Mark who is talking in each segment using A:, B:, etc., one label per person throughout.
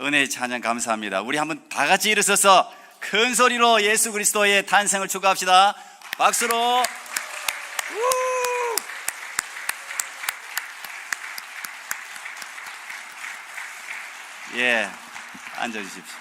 A: 은혜의 찬양 감사합니다. 우리 한번 다 같이 일어서서 큰 소리로 예수 그리스도의 탄생을 축하합시다. 박수로. 예, 앉아주십시오.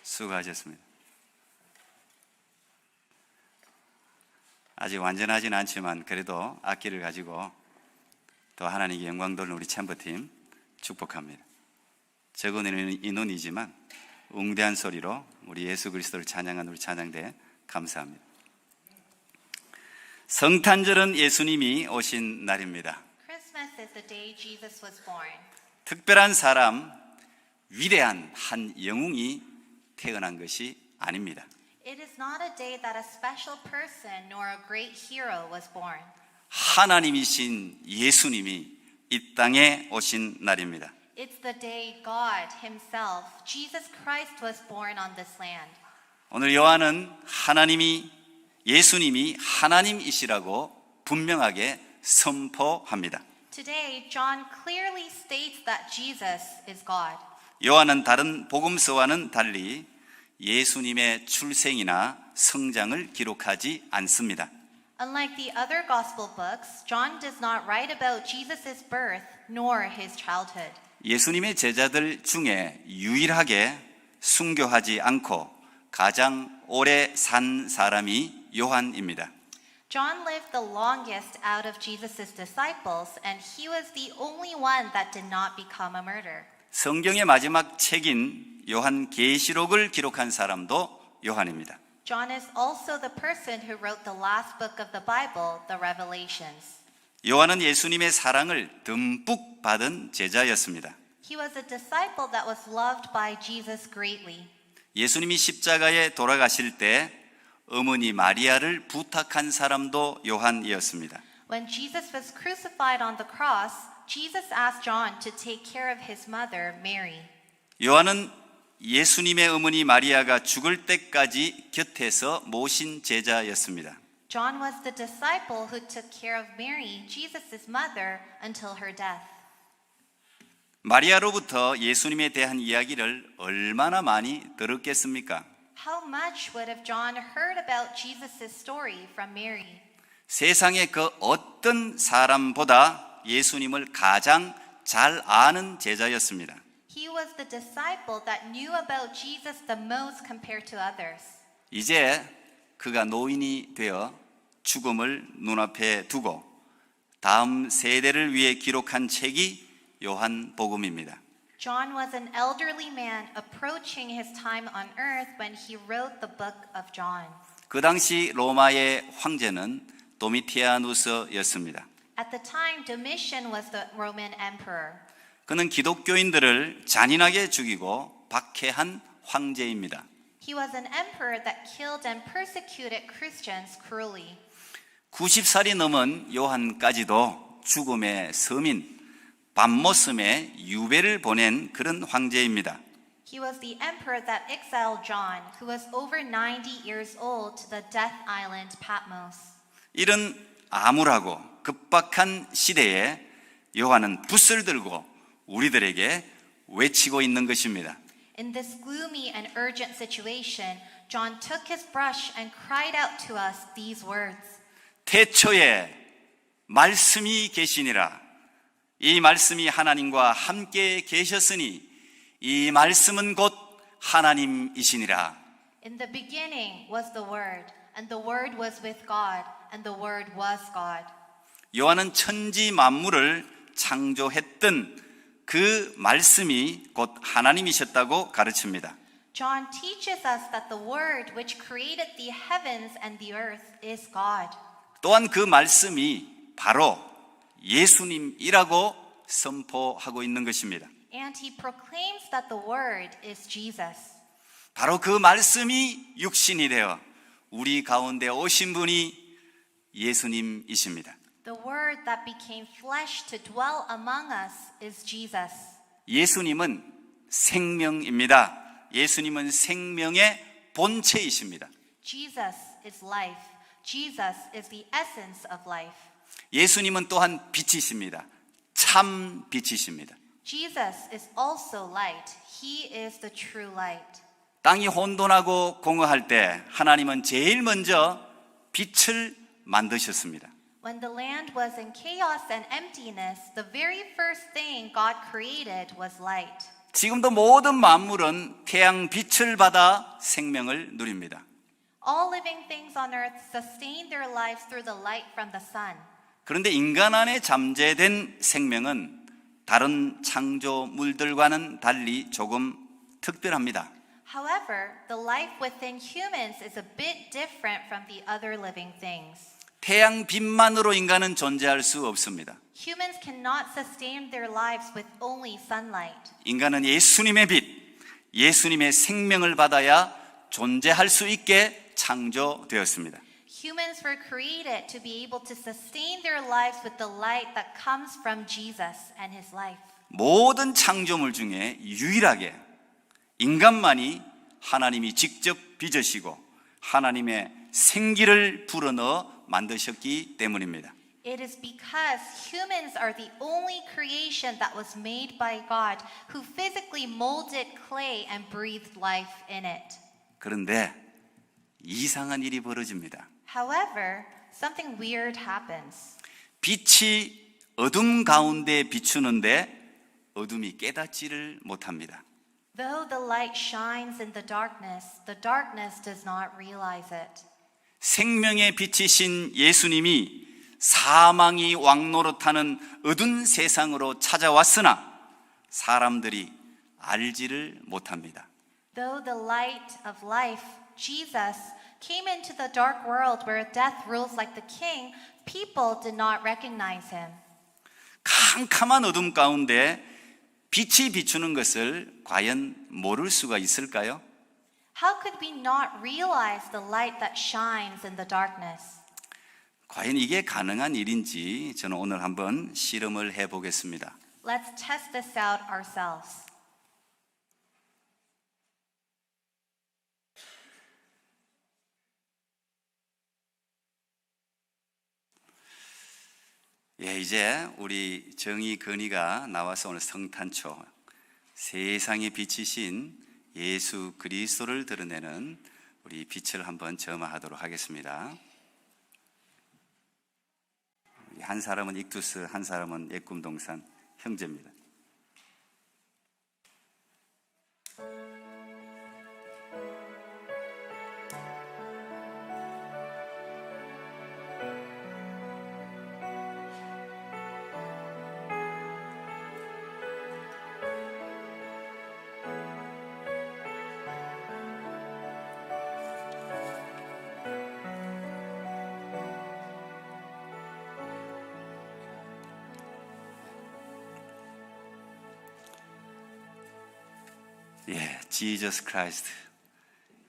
A: 수고하셨습니다. 아직 완전하진 않지만 그래도 악기를 가지고 또 하나님께 영광 돌리는 우리 챔버팀 축복합니다. 적은 인원이지만 웅대한 소리로 우리 예수 그리스도를 찬양한 우리 찬양대 감사합니다. 성탄절은 예수님이 오신 날입니다.
B: Christmas is the day Jesus was born.
A: 특별한 사람, 위대한 한 영웅이 태어난 것이 아닙니다.
B: It is not a day that a special person nor a great hero was born.
A: 하나님이신 예수님이 이 땅에 오신 날입니다.
B: It's the day God himself, Jesus Christ, was born on this land.
A: 오늘 요한은 예수님이 하나님이시라고 분명하게 선포합니다.
B: Today, John clearly states that Jesus is God.
A: 요한은 다른 복음서와는 달리 예수님의 출생이나 성장을 기록하지 않습니다.
B: Unlike the other gospel books, John does not write about Jesus' birth nor his childhood.
A: 예수님의 제자들 중에 유일하게 순교하지 않고 가장 오래 산 사람이 요한입니다.
B: John lived the longest out of Jesus' disciples, and he was the only one that did not become a martyr.
A: 성경의 마지막 책인 요한 계시록을 기록한 사람도 요한입니다.
B: John is also the person who wrote the last book of the Bible, the Revelations.
A: 요한은 예수님의 사랑을 듬뿍 받은 제자였습니다.
B: He was a disciple that was loved by Jesus greatly.
A: 예수님이 십자가에 돌아가실 때 어머니 마리아를 부탁한 사람도 요한이었습니다.
B: When Jesus was crucified on the cross, Jesus asked John to take care of his mother, Mary.
A: 요한은 예수님의 어머니 마리아가 죽을 때까지 곁에서 모신 제자였습니다.
B: John was the disciple who took care of Mary, Jesus' mother, until her death.
A: 마리아로부터 예수님에 대한 이야기를 얼마나 많이 들었겠습니까?
B: How much would have John heard about Jesus' story from Mary?
A: 세상의 그 어떤 사람보다 예수님을 가장 잘 아는 제자였습니다.
B: He was the disciple that knew about Jesus the most compared to others.
A: 이제 그가 노인이 되어 죽음을 눈앞에 두고 다음 세대를 위해 기록한 책이 요한복음입니다.
B: John was an elderly man approaching his time on earth when he wrote the book of John.
A: 그 당시 로마의 황제는 도미티아누스였습니다.
B: At the time, Domitian was the Roman emperor.
A: 그는 기독교인들을 잔인하게 죽이고 박해한 황제입니다.
B: He was an emperor that killed and persecuted Christians cruelly.
A: 90살이 넘은 요한까지도 죽음의 서민, 밤모섬에 유배를 보낸 그런 황제입니다.
B: He was the emperor that exiled John, who was over 90 years old, to the death island Patmos.
A: 이런 암울하고 급박한 시대에 요한은 붓을 들고 우리들에게 외치고 있는 것입니다.
B: In this gloomy and urgent situation, John took his brush and cried out to us these words.
A: 태초에 말씀이 계시니라. 이 말씀이 하나님과 함께 계셨으니 이 말씀은 곧 하나님이시니라.
B: In the beginning was the Word, and the Word was with God, and the Word was God.
A: 요한은 천지 만물을 창조했던 그 말씀이 곧 하나님이셨다고 가르칩니다.
B: John teaches us that the Word which created the heavens and the earth is God.
A: 또한 그 말씀이 바로 예수님이라고 선포하고 있는 것입니다.
B: And he proclaims that the Word is Jesus.
A: 바로 그 말씀이 육신이 되어 우리 가운데 오신 분이 예수님이십니다.
B: The Word that became flesh to dwell among us is Jesus.
A: 예수님은 생명입니다. 예수님은 생명의 본체이십니다.
B: Jesus is life. Jesus is the essence of life.
A: 예수님은 또한 빛이십니다. 참 빛이십니다.
B: Jesus is also light. He is the true light.
A: 땅이 혼돈하고 공허할 때 하나님은 제일 먼저 빛을 만드셨습니다.
B: When the land was in chaos and emptiness, the very first thing God created was light.
A: 지금도 모든 만물은 태양 빛을 받아 생명을 누립니다.
B: All living things on earth sustain their lives through the light from the sun.
A: 그런데 인간 안에 잠재된 생명은 다른 창조물들과는 달리 조금 특별합니다.
B: However, the life within humans is a bit different from the other living things.
A: 태양 빛만으로 인간은 존재할 수 없습니다.
B: Humans cannot sustain their lives with only sunlight.
A: 인간은 예수님의 빛, 예수님의 생명을 받아야 존재할 수 있게 창조되었습니다.
B: Humans were created to be able to sustain their lives with the light that comes from Jesus and his life.
A: 모든 창조물 중에 유일하게 인간만이 하나님이 직접 빚으시고 하나님의 생기를 불어넣어 만드셨기 때문입니다.
B: It is because humans are the only creation that was made by God who physically molded clay and breathed life in it.
A: 그런데 이상한 일이 벌어집니다.
B: However, something weird happens.
A: 빛이 어둠 가운데 비추는데 어둠이 깨닫지를 못합니다.
B: Though the light shines in the darkness does not realize it.
A: 생명의 빛이신 예수님이 사망이 왕노릇하는 어두운 세상으로 찾아왔으나 사람들이 알지를 못합니다.
B: Though the light of life, Jesus, came into the dark world where death rules like the king, people did not recognize him.
A: 캄캄한 어둠 가운데 빛이 비추는 것을 과연 모를 수가 있을까요?
B: How could we not realize the light that shines in the darkness?
A: 과연 이게 가능한 일인지 저는 오늘 한번 실험을 해보겠습니다.
B: Let's test this out ourselves.
A: 예, 이제 우리 정희 건이가 나와서 오늘 성탄초 세상의 빛이신 예수 그리스도를 드러내는 우리 빛을 한번 점화하도록 하겠습니다. 한 사람은 익투스, 한 사람은 예꿈동산 형제입니다. 예, Jesus Christ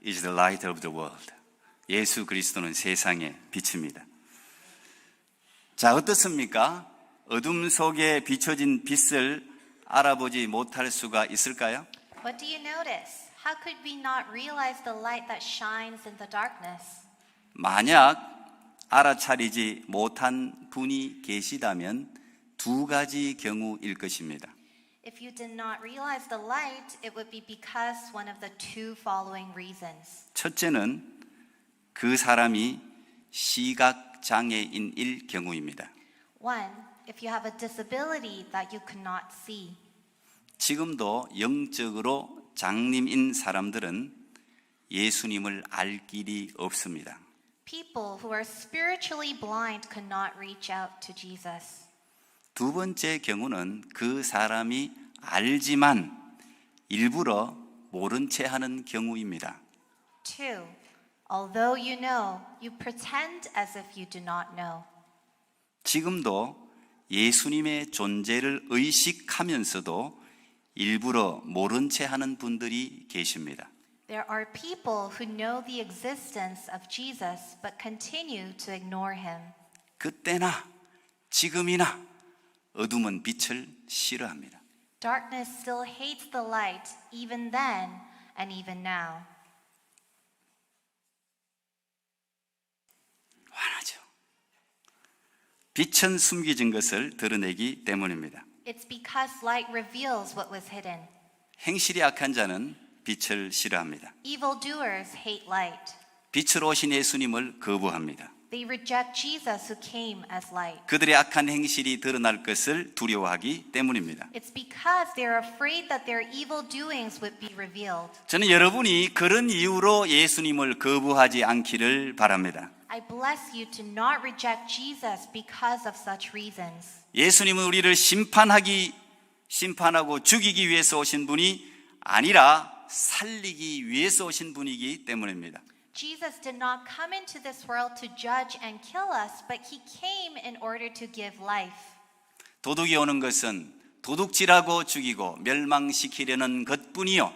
A: is the light of the world. 예수 그리스도는 세상의 빛입니다. 자, 어떻습니까? 어둠 속에 비춰진 빛을 알아보지 못할 수가 있을까요?
B: What do you notice? How could we not realize the light that shines in the darkness?
A: 만약 알아차리지 못한 분이 계시다면 두 가지 경우일 것입니다.
B: If you did not realize the light, it would be because one of the two following reasons.
A: 첫째는 그 사람이 시각 장애인일 경우입니다.
B: One, if you have a disability that you could not see.
A: 지금도 영적으로 장님인 사람들은 예수님을 알 길이 없습니다.
B: People who are spiritually blind could not reach out to Jesus.
A: 두 번째 경우는 그 사람이 알지만 일부러 모른 채 하는 경우입니다.
B: Two, although you know, you pretend as if you do not know.
A: 지금도 예수님의 존재를 의식하면서도 일부러 모른 채 하는 분들이 계십니다.
B: There are people who know the existence of Jesus but continue to ignore him.
A: 그때나 지금이나 어둠은 빛을 싫어합니다.
B: Darkness still hates the light even then and even now.
A: 화나죠. 빛은 숨겨진 것을 드러내기 때문입니다.
B: It's because light reveals what was hidden.
A: 행실이 악한 자는 빛을 싫어합니다.
B: Evildoers hate light.
A: 빛으로 오신 예수님을 거부합니다.
B: They reject Jesus who came as light.
A: 그들의 악한 행실이 드러날 것을 두려워하기 때문입니다.
B: It's because they're afraid that their evil doings would be revealed.
A: 저는 여러분이 그런 이유로 예수님을 거부하지 않기를 바랍니다.
B: I bless you to not reject Jesus because of such reasons.
A: 예수님은 우리를 심판하고 죽이기 위해서 오신 분이 아니라 살리기 위해서 오신 분이기 때문입니다.
B: Jesus did not come into this world to judge and kill us, but he came in order to give life.
A: 도둑이 오는 것은 도둑질하고 죽이고 멸망시키려는 것뿐이요,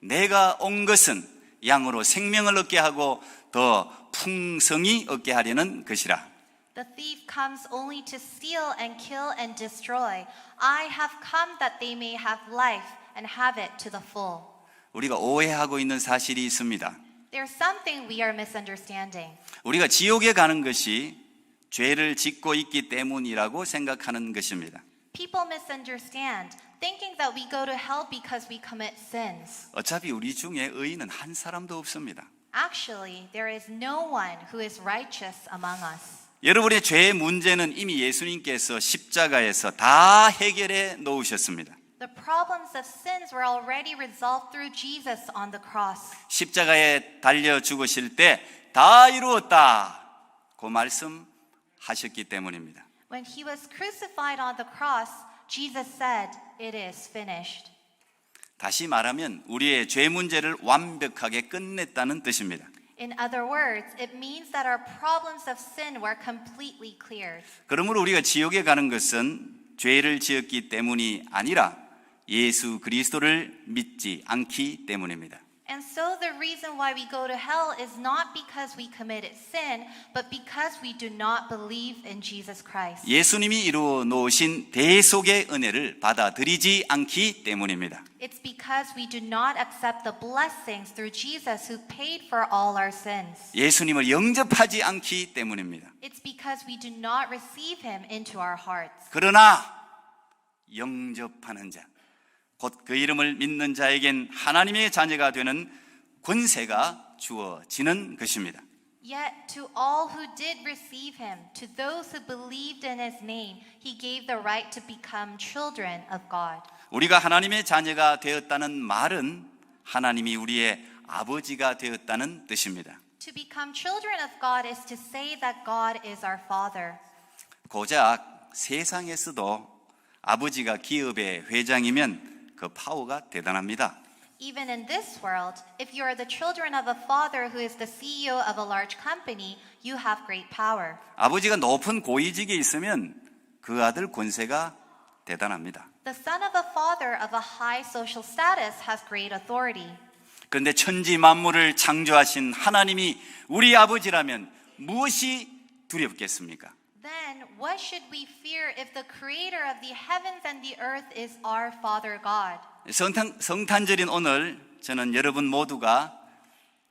A: 내가 온 것은 양으로 생명을 얻게 하고 더 풍성히 얻게 하려는 것이라.
B: The thief comes only to steal and kill and destroy. I have come that they may have life and have it to the full.
A: 우리가 오해하고 있는 사실이 있습니다.
B: There's something we are misunderstanding.
A: 우리가 지옥에 가는 것이 죄를 짓고 있기 때문이라고 생각하는 것입니다.
B: People misunderstand, thinking that we go to hell because we commit sins.
A: 어차피 우리 중에 의인은 한 사람도 없습니다.
B: Actually, there is no one who is righteous among us.
A: 여러분의 죄의 문제는 이미 예수님께서 십자가에서 다 해결해 놓으셨습니다.
B: The problems of sins were already resolved through Jesus on the cross.
A: 십자가에 달려 죽으실 때 다 이루었다 그 말씀하셨기 때문입니다.
B: When he was crucified on the cross, Jesus said, "It is finished."
A: 다시 말하면 우리의 죄 문제를 완벽하게 끝냈다는 뜻입니다.
B: In other words, it means that our problems of sin were completely cleared.
A: 그러므로 우리가 지옥에 가는 것은 죄를 지었기 때문이 아니라 예수 그리스도를 믿지 않기 때문입니다.
B: And so the reason why we go to hell is not because we committed sin, but because we do not believe in Jesus Christ.
A: 예수님이 이루어 놓으신 대속의 은혜를 받아들이지 않기 때문입니다.
B: It's because we do not accept the blessings through Jesus who paid for all our sins.
A: 예수님을 영접하지 않기 때문입니다.
B: It's because we do not receive him into our hearts.
A: 그러나 영접하는 자, 곧 그 이름을 믿는 자에겐 하나님의 자녀가 되는 권세가 주어지는 것입니다.
B: Yet to all who did receive him, to those who believed in his name, he gave the right to become children of God.
A: 우리가 하나님의 자녀가 되었다는 말은 하나님이 우리의 아버지가 되었다는 뜻입니다.
B: To become children of God is to say that God is our Father.
A: 고작 세상에서도 아버지가 기업의 회장이면 그 파워가 대단합니다.
B: Even in this world, if you are the children of a father who is the CEO of a large company, you have great power.
A: 아버지가 높은 고위직에 있으면 그 아들 권세가 대단합니다.
B: The son of a father of a high social status has great authority.
A: 그런데 천지 만물을 창조하신 하나님이 우리 아버지라면 무엇이 두렵겠습니까?
B: Then what should we fear if the creator of the heavens and the earth is our Father God?
A: 성탄절인 오늘 저는 여러분 모두가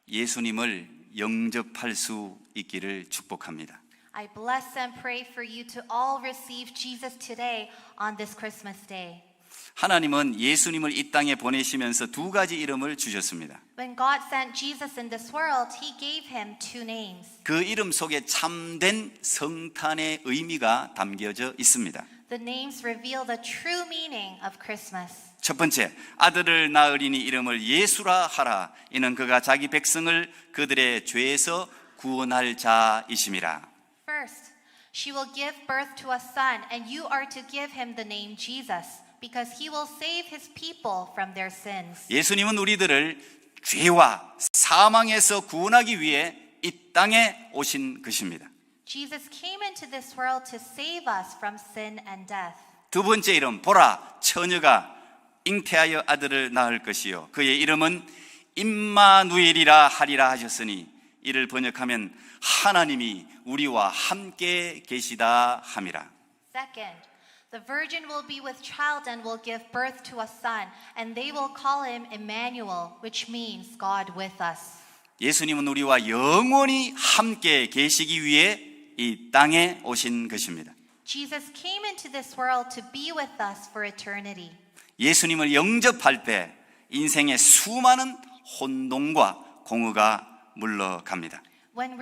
A: 예수님을 영접할 수 있기를 축복합니다.
B: I bless and pray for you to all receive Jesus today on this Christmas day.
A: 하나님은 예수님을 이 땅에 보내시면서 두 가지 이름을 주셨습니다.
B: When God sent Jesus in this world, he gave him two names.
A: 그 이름 속에 참된 성탄의 의미가 담겨져 있습니다.
B: The names reveal the true meaning of Christmas.
A: 첫 번째, 아들을 낳으리니 이름을 예수라 하라. 이는 그가 자기 백성을 그들의 죄에서 구원할 자이심이라.
B: First, she will give birth to a son, and you are to give him the name Jesus, because he will save his people from their sins.
A: 예수님은 우리들을 죄와 사망에서 구원하기 위해 이 땅에 오신 것입니다.
B: Jesus came into this world to save us from sin and death.
A: 두 번째 이름, 보라, 처녀가 잉태하여 아들을 낳을 것이요 그의 이름은 임마누엘이라 하리라 하셨으니 이를 번역하면 하나님이 우리와 함께 계시다 함이라.
B: Second, the virgin will be with child and will give birth to a son, and they will call him Emmanuel, which means God with us.
A: 예수님은 우리와 영원히 함께 계시기 위해 이 땅에 오신 것입니다.
B: Jesus came into this world to be with us for eternity.
A: 예수님을 영접할 때 인생의 수많은 혼돈과 공허가 물러갑니다.
B: When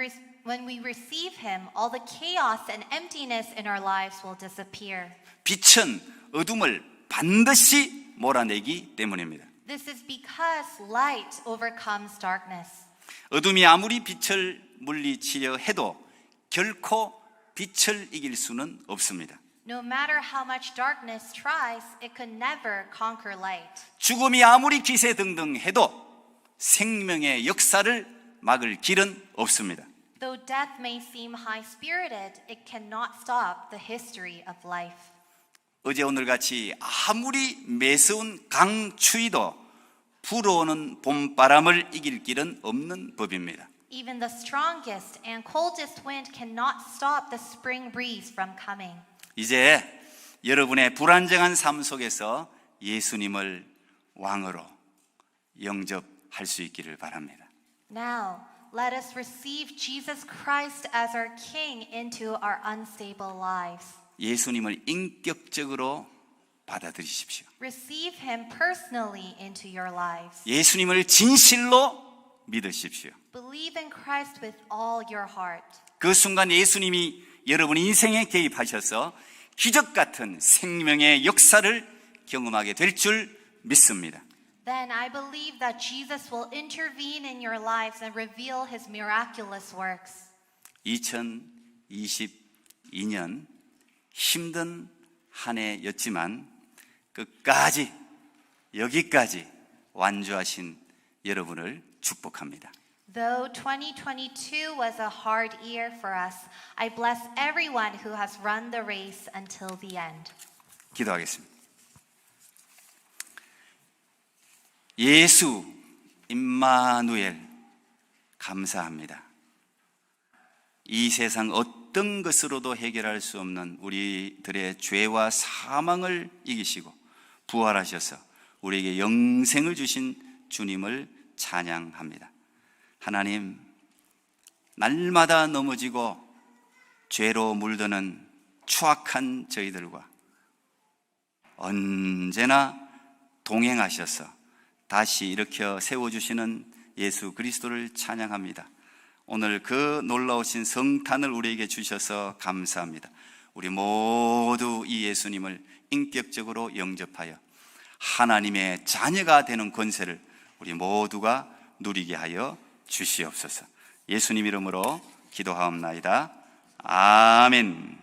B: we receive him, all the chaos and emptiness in our lives will disappear.
A: 빛은 어둠을 반드시 몰아내기 때문입니다.
B: This is because light overcomes darkness.
A: 어둠이 아무리 빛을 물리치려 해도 결코 빛을 이길 수는 없습니다.
B: No matter how much darkness tries, it could never conquer light.
A: 죽음이 아무리 기세등등해도 생명의 역사를 막을 길은 없습니다.
B: Though death may seem high-spirited, it cannot stop the history of life.
A: 어제 오늘 같이 아무리 매서운 강추위도 불어오는 봄바람을 이길 길은 없는 법입니다.
B: Even the strongest and coldest wind cannot stop the spring breeze from coming.
A: 이제 여러분의 불안정한 삶 속에서 예수님을 왕으로 영접할 수 있기를 바랍니다.
B: Now, let us receive Jesus Christ as our King into our unstable lives.
A: 예수님을 인격적으로 받아들이십시오.
B: Receive him personally into your lives.
A: 예수님을 진실로 믿으십시오.
B: Believe in Christ with all your heart.
A: 그 순간 예수님이 여러분 인생에 개입하셔서 기적 같은 생명의 역사를 경험하게 될 줄 믿습니다.
B: Then I believe that Jesus will intervene in your lives and reveal his miraculous works.
A: 2022년 힘든 한 해였지만 끝까지 여기까지 완주하신 여러분을 축복합니다.
B: Though 2022 was a hard year for us, I bless everyone who has run the race until the end.
A: 기도하겠습니다. 예수 임마누엘 감사합니다. 이 세상 어떤 것으로도 해결할 수 없는 우리들의 죄와 사망을 이기시고 부활하셔서 우리에게 영생을 주신 주님을 찬양합니다. 하나님, 날마다 넘어지고 죄로 물드는 추악한 저희들과 언제나 동행하셔서 다시 일으켜 세워주시는 예수 그리스도를 찬양합니다. 오늘 그 놀라우신 성탄을 우리에게 주셔서 감사합니다. 우리 모두 이 예수님을 인격적으로 영접하여 하나님의 자녀가 되는 권세를 우리 모두가 누리게 하여 주시옵소서. 예수님 이름으로 기도하옵나이다. 아멘.